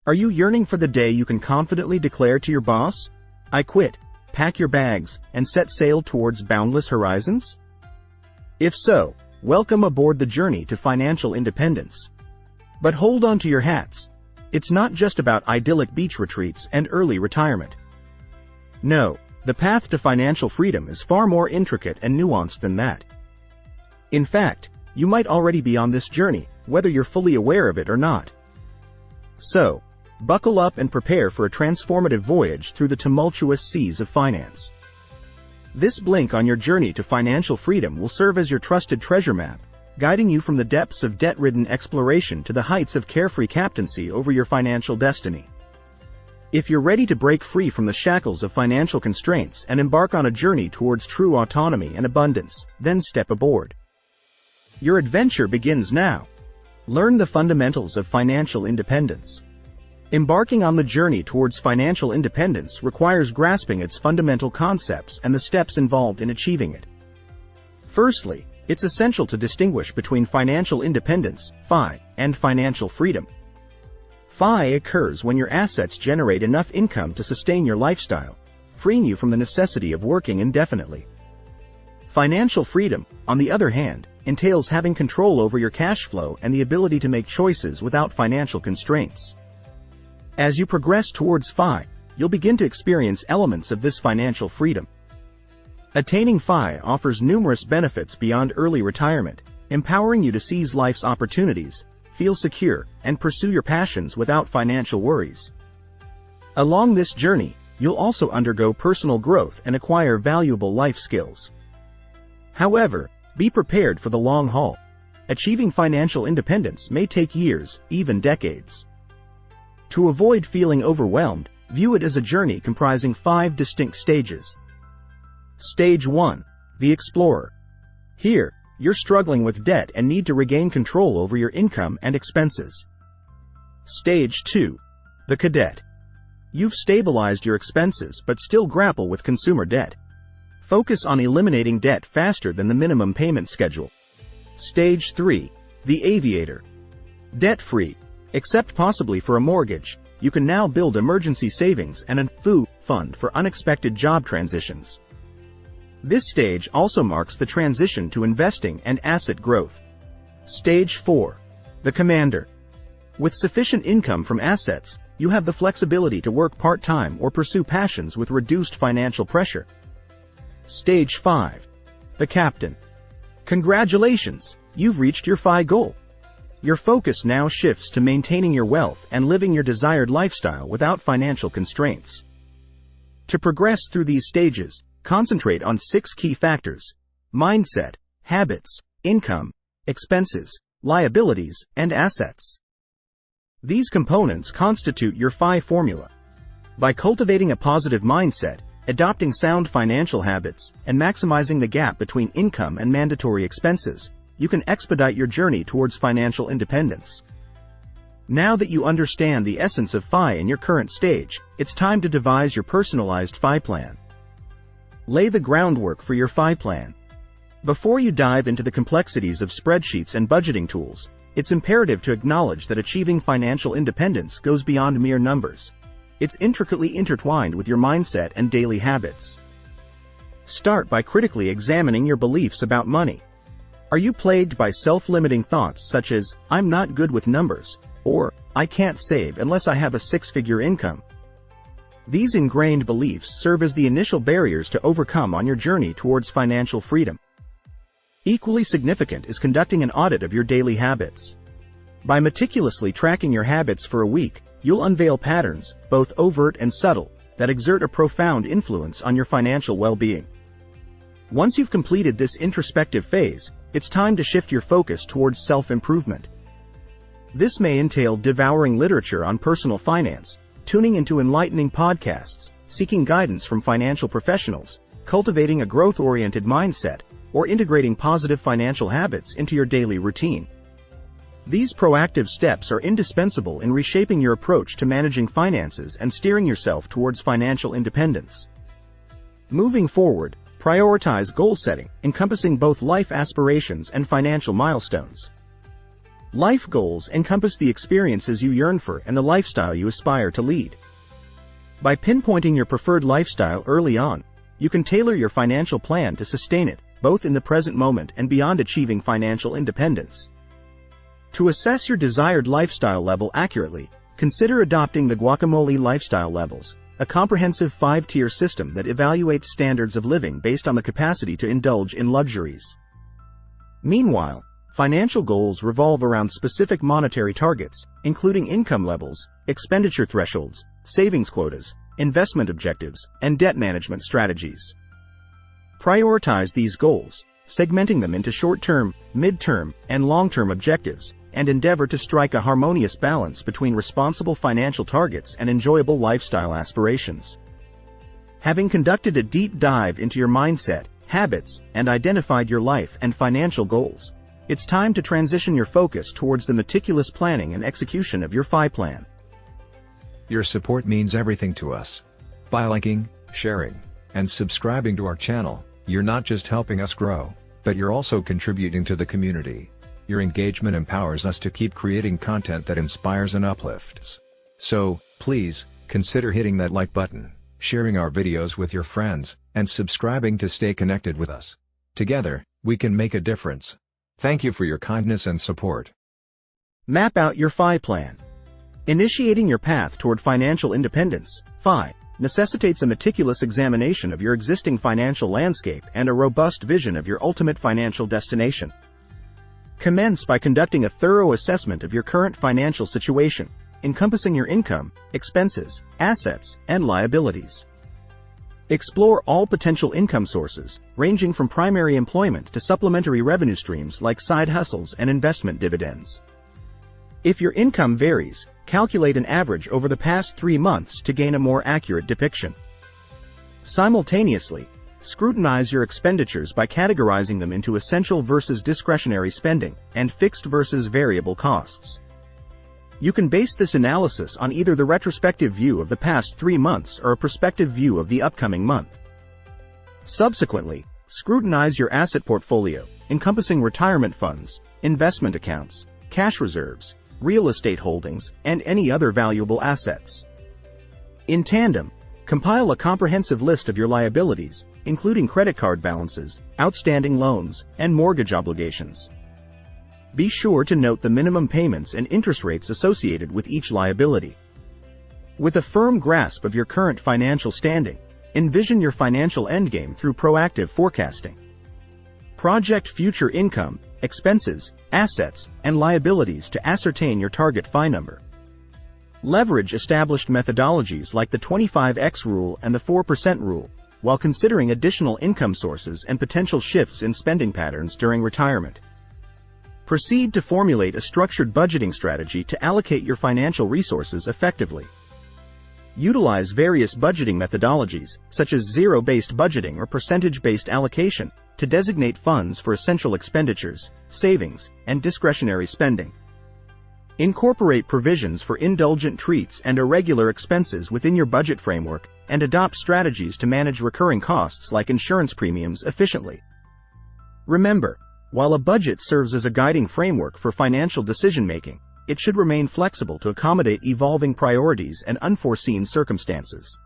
Are you yearning for the day you can confidently declare to your boss, "I quit, pack your bags, and set sail towards boundless horizons"? If so, welcome aboard the journey to financial independence. But hold on to your hats. It's not just about idyllic beach retreats and early retirement. No, the path to financial freedom is far more intricate and nuanced than that. In fact, you might already be on this journey, whether you're fully aware of it or not. So, buckle up and prepare for a transformative voyage through the tumultuous seas of finance. This blink on your journey to financial freedom will serve as your trusted treasure map, guiding you from the depths of debt-ridden exploration to the heights of carefree captaincy over your financial destiny. If you're ready to break free from the shackles of financial constraints and embark on a journey towards true autonomy and abundance, then step aboard. Your adventure begins now. Learn the fundamentals of financial independence. Embarking on the journey towards financial independence requires grasping its fundamental concepts and the steps involved in achieving it. Firstly, it's essential to distinguish between financial independence, FI, and financial freedom. FI occurs when your assets generate enough income to sustain your lifestyle, freeing you from the necessity of working indefinitely. Financial freedom, on the other hand, entails having control over your cash flow and the ability to make choices without financial constraints. As you progress towards FI, you'll begin to experience elements of this financial freedom. Attaining FI offers numerous benefits beyond early retirement, empowering you to seize life's opportunities, feel secure, and pursue your passions without financial worries. Along this journey, you'll also undergo personal growth and acquire valuable life skills. However, be prepared for the long haul. Achieving financial independence may take years, even decades. To avoid feeling overwhelmed, view it as a journey comprising 5 distinct stages. Stage 1. The Explorer. Here, you're struggling with debt and need to regain control over your income and expenses. Stage 2. The Cadet. You've stabilized your expenses but still grapple with consumer debt. Focus on eliminating debt faster than the minimum payment schedule. Stage 3. The Aviator. Debt-free, except possibly for a mortgage, you can now build emergency savings and a fund for unexpected job transitions. This stage also marks the transition to investing and asset growth. Stage 4. The Commander. With sufficient income from assets, you have the flexibility to work part-time or pursue passions with reduced financial pressure. Stage 5. The Captain. Congratulations, you've reached your FI goal. Your focus now shifts to maintaining your wealth and living your desired lifestyle without financial constraints. To progress through these stages, concentrate on 6 key factors: mindset, habits, income, expenses, liabilities, and assets. These components constitute your FI formula. By cultivating a positive mindset, adopting sound financial habits, and maximizing the gap between income and mandatory expenses, you can expedite your journey towards financial independence. Now that you understand the essence of FI in your current stage, it's time to devise your personalized FI plan. Lay the groundwork for your FI plan. Before you dive into the complexities of spreadsheets and budgeting tools, it's imperative to acknowledge that achieving financial independence goes beyond mere numbers. It's intricately intertwined with your mindset and daily habits. Start by critically examining your beliefs about money. Are you plagued by self-limiting thoughts such as, "I'm not good with numbers," or "I can't save unless I have a 6-figure income"? These ingrained beliefs serve as the initial barriers to overcome on your journey towards financial freedom. Equally significant is conducting an audit of your daily habits. By meticulously tracking your habits for a week, you'll unveil patterns, both overt and subtle, that exert a profound influence on your financial well-being. Once you've completed this introspective phase, it's time to shift your focus towards self-improvement. This may entail devouring literature on personal finance, tuning into enlightening podcasts, seeking guidance from financial professionals, cultivating a growth-oriented mindset, or integrating positive financial habits into your daily routine. These proactive steps are indispensable in reshaping your approach to managing finances and steering yourself towards financial independence. Moving forward, prioritize goal setting, encompassing both life aspirations and financial milestones. Life goals encompass the experiences you yearn for and the lifestyle you aspire to lead. By pinpointing your preferred lifestyle early on, you can tailor your financial plan to sustain it, both in the present moment and beyond achieving financial independence. To assess your desired lifestyle level accurately, consider adopting the Guacamole Lifestyle Levels, a comprehensive 5-tier system that evaluates standards of living based on the capacity to indulge in luxuries. Meanwhile, financial goals revolve around specific monetary targets, including income levels, expenditure thresholds, savings quotas, investment objectives, and debt management strategies. Prioritize these goals, segmenting them into short-term, mid-term, and long-term objectives, and endeavor to strike a harmonious balance between responsible financial targets and enjoyable lifestyle aspirations. Having conducted a deep dive into your mindset, habits, and identified your life and financial goals, it's time to transition your focus towards the meticulous planning and execution of your FI plan. Your support means everything to us. By liking, sharing, and subscribing to our channel, you're not just helping us grow, but you're also contributing to the community. Your engagement empowers us to keep creating content that inspires and uplifts. So, please, consider hitting that like button, sharing our videos with your friends, and subscribing to stay connected with us. Together, we can make a difference. Thank you for your kindness and support. Map out your FI plan. Initiating your path toward financial independence, FI, necessitates a meticulous examination of your existing financial landscape and a robust vision of your ultimate financial destination. Commence by conducting a thorough assessment of your current financial situation, encompassing your income, expenses, assets, and liabilities. Explore all potential income sources, ranging from primary employment to supplementary revenue streams like side hustles and investment dividends. If your income varies, calculate an average over the past 3 months to gain a more accurate depiction. Simultaneously, scrutinize your expenditures by categorizing them into essential versus discretionary spending, and fixed versus variable costs. You can base this analysis on either the retrospective view of the past 3 months or a prospective view of the upcoming month. Subsequently, scrutinize your asset portfolio, encompassing retirement funds, investment accounts, cash reserves, real estate holdings, and any other valuable assets. In tandem, compile a comprehensive list of your liabilities, including credit card balances, outstanding loans, and mortgage obligations. Be sure to note the minimum payments and interest rates associated with each liability. With a firm grasp of your current financial standing, envision your financial endgame through proactive forecasting. Project future income, expenses, assets, and liabilities to ascertain your target FI number. Leverage established methodologies like the 25x rule and the 4% rule, while considering additional income sources and potential shifts in spending patterns during retirement. Proceed to formulate a structured budgeting strategy to allocate your financial resources effectively. Utilize various budgeting methodologies, such as zero-based budgeting or percentage-based allocation, to designate funds for essential expenditures, savings, and discretionary spending. Incorporate provisions for indulgent treats and irregular expenses within your budget framework, and adopt strategies to manage recurring costs like insurance premiums efficiently. Remember, while a budget serves as a guiding framework for financial decision-making, it should remain flexible to accommodate evolving priorities and unforeseen circumstances.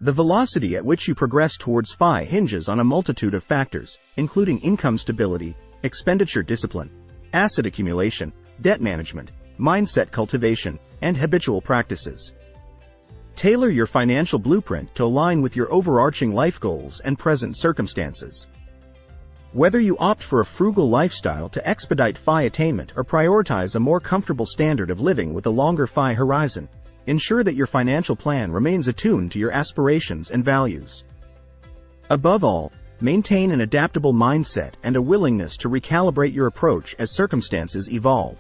The velocity at which you progress towards FI hinges on a multitude of factors, including income stability, expenditure discipline, asset accumulation, debt management, mindset cultivation, and habitual practices. Tailor your financial blueprint to align with your overarching life goals and present circumstances. Whether you opt for a frugal lifestyle to expedite FI attainment or prioritize a more comfortable standard of living with a longer FI horizon, ensure that your financial plan remains attuned to your aspirations and values. Above all, maintain an adaptable mindset and a willingness to recalibrate your approach as circumstances evolve.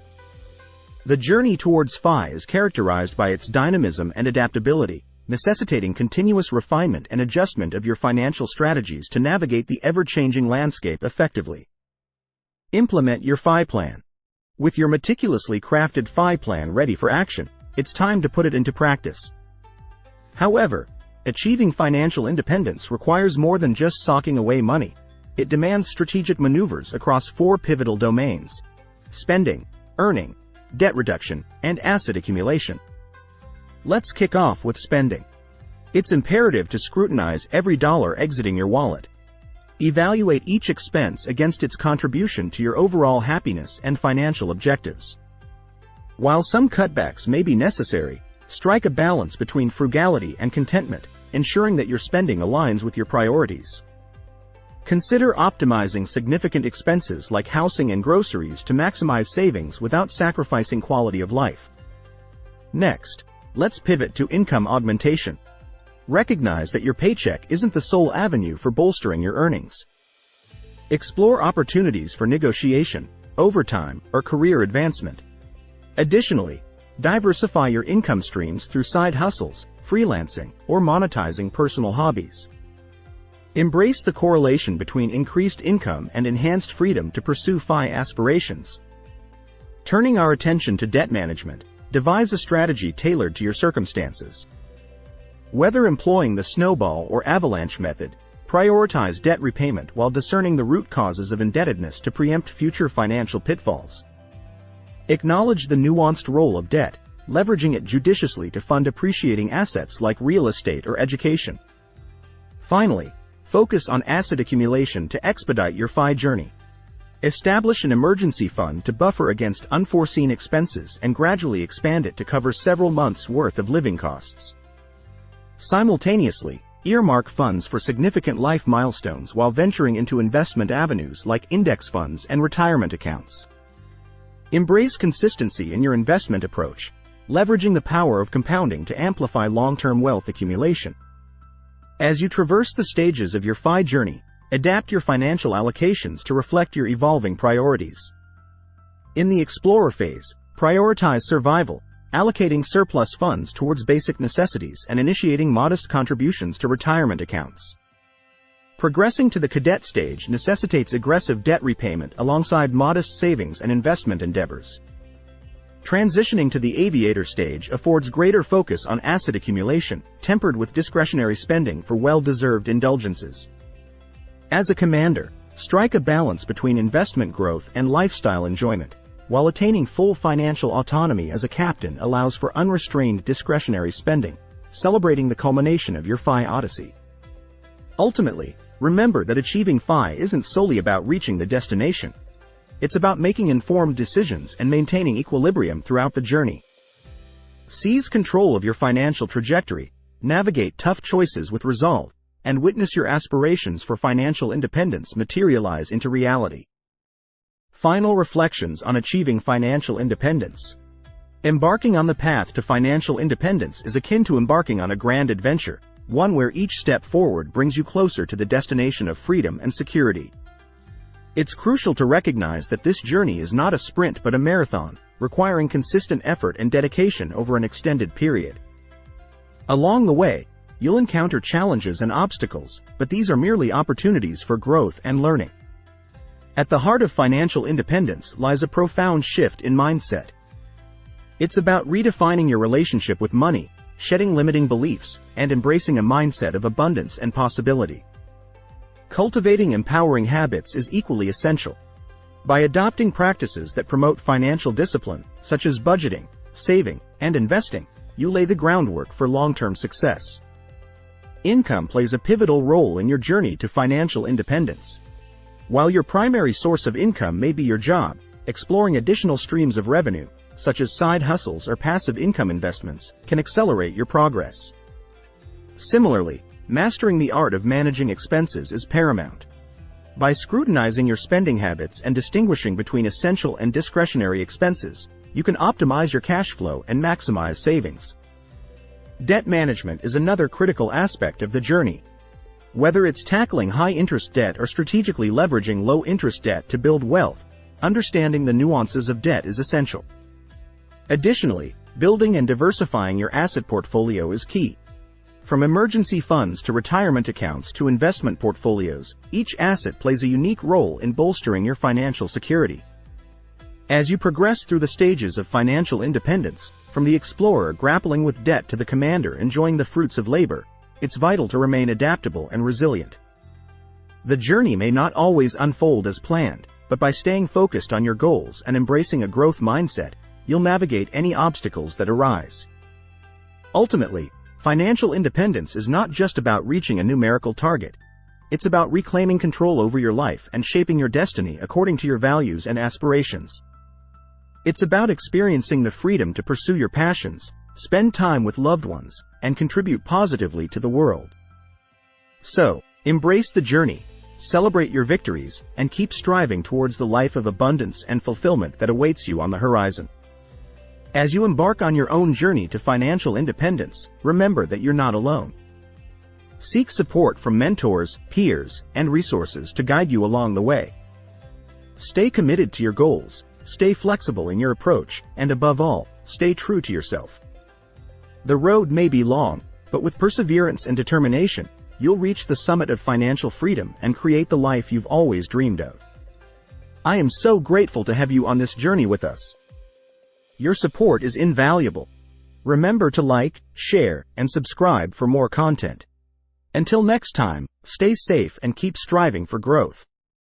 The journey towards FI is characterized by its dynamism and adaptability, necessitating continuous refinement and adjustment of your financial strategies to navigate the ever-changing landscape effectively. Implement your FI plan. With your meticulously crafted FI plan ready for action, it's time to put it into practice. However, achieving financial independence requires more than just socking away money. It demands strategic maneuvers across 4 pivotal domains: spending, earning, debt reduction, and asset accumulation. Let's kick off with spending. It's imperative to scrutinize every dollar exiting your wallet. Evaluate each expense against its contribution to your overall happiness and financial objectives. While some cutbacks may be necessary, strike a balance between frugality and contentment, ensuring that your spending aligns with your priorities. Consider optimizing significant expenses like housing and groceries to maximize savings without sacrificing quality of life. Next, let's pivot to income augmentation. Recognize that your paycheck isn't the sole avenue for bolstering your earnings. Explore opportunities for negotiation, overtime, or career advancement. Additionally, diversify your income streams through side hustles, freelancing, or monetizing personal hobbies. Embrace the correlation between increased income and enhanced freedom to pursue FI aspirations. Turning our attention to debt management, devise a strategy tailored to your circumstances. Whether employing the snowball or avalanche method, prioritize debt repayment while discerning the root causes of indebtedness to preempt future financial pitfalls. Acknowledge the nuanced role of debt, leveraging it judiciously to fund appreciating assets like real estate or education. Finally, focus on asset accumulation to expedite your FI journey. Establish an emergency fund to buffer against unforeseen expenses and gradually expand it to cover several months' worth of living costs. Simultaneously, earmark funds for significant life milestones while venturing into investment avenues like index funds and retirement accounts. Embrace consistency in your investment approach, leveraging the power of compounding to amplify long-term wealth accumulation. As you traverse the stages of your FI journey, adapt your financial allocations to reflect your evolving priorities. In the explorer phase, prioritize survival, allocating surplus funds towards basic necessities and initiating modest contributions to retirement accounts. Progressing to the cadet stage necessitates aggressive debt repayment alongside modest savings and investment endeavors. Transitioning to the aviator stage affords greater focus on asset accumulation, tempered with discretionary spending for well-deserved indulgences. As a commander, strike a balance between investment growth and lifestyle enjoyment, while attaining full financial autonomy as a captain allows for unrestrained discretionary spending, celebrating the culmination of your FI odyssey. Ultimately, remember that achieving FI isn't solely about reaching the destination. It's about making informed decisions and maintaining equilibrium throughout the journey. Seize control of your financial trajectory, navigate tough choices with resolve, and witness your aspirations for financial independence materialize into reality. Final reflections on achieving financial independence. Embarking on the path to financial independence is akin to embarking on a grand adventure, one where each step forward brings you closer to the destination of freedom and security. It's crucial to recognize that this journey is not a sprint but a marathon, requiring consistent effort and dedication over an extended period. Along the way, you'll encounter challenges and obstacles, but these are merely opportunities for growth and learning. At the heart of financial independence lies a profound shift in mindset. It's about redefining your relationship with money, shedding limiting beliefs, and embracing a mindset of abundance and possibility. Cultivating empowering habits is equally essential. By adopting practices that promote financial discipline, such as budgeting, saving, and investing, you lay the groundwork for long-term success. Income plays a pivotal role in your journey to financial independence. While your primary source of income may be your job, exploring additional streams of revenue, such as side hustles or passive income investments, can accelerate your progress. Similarly, mastering the art of managing expenses is paramount. By scrutinizing your spending habits and distinguishing between essential and discretionary expenses, you can optimize your cash flow and maximize savings. Debt management is another critical aspect of the journey. Whether it's tackling high-interest debt or strategically leveraging low-interest debt to build wealth, understanding the nuances of debt is essential. Additionally, building and diversifying your asset portfolio is key. From emergency funds to retirement accounts to investment portfolios, each asset plays a unique role in bolstering your financial security. As you progress through the stages of financial independence, from the explorer grappling with debt to the commander enjoying the fruits of labor, it's vital to remain adaptable and resilient. The journey may not always unfold as planned, but by staying focused on your goals and embracing a growth mindset, you'll navigate any obstacles that arise. Ultimately, financial independence is not just about reaching a numerical target. It's about reclaiming control over your life and shaping your destiny according to your values and aspirations. It's about experiencing the freedom to pursue your passions, spend time with loved ones, and contribute positively to the world. So, embrace the journey, celebrate your victories, and keep striving towards the life of abundance and fulfillment that awaits you on the horizon. As you embark on your own journey to financial independence, remember that you're not alone. Seek support from mentors, peers, and resources to guide you along the way. Stay committed to your goals, stay flexible in your approach, and above all, stay true to yourself. The road may be long, but with perseverance and determination, you'll reach the summit of financial freedom and create the life you've always dreamed of. I am so grateful to have you on this journey with us. Your support is invaluable. Remember to like, share, and subscribe for more content. Until next time, stay safe and keep striving for growth.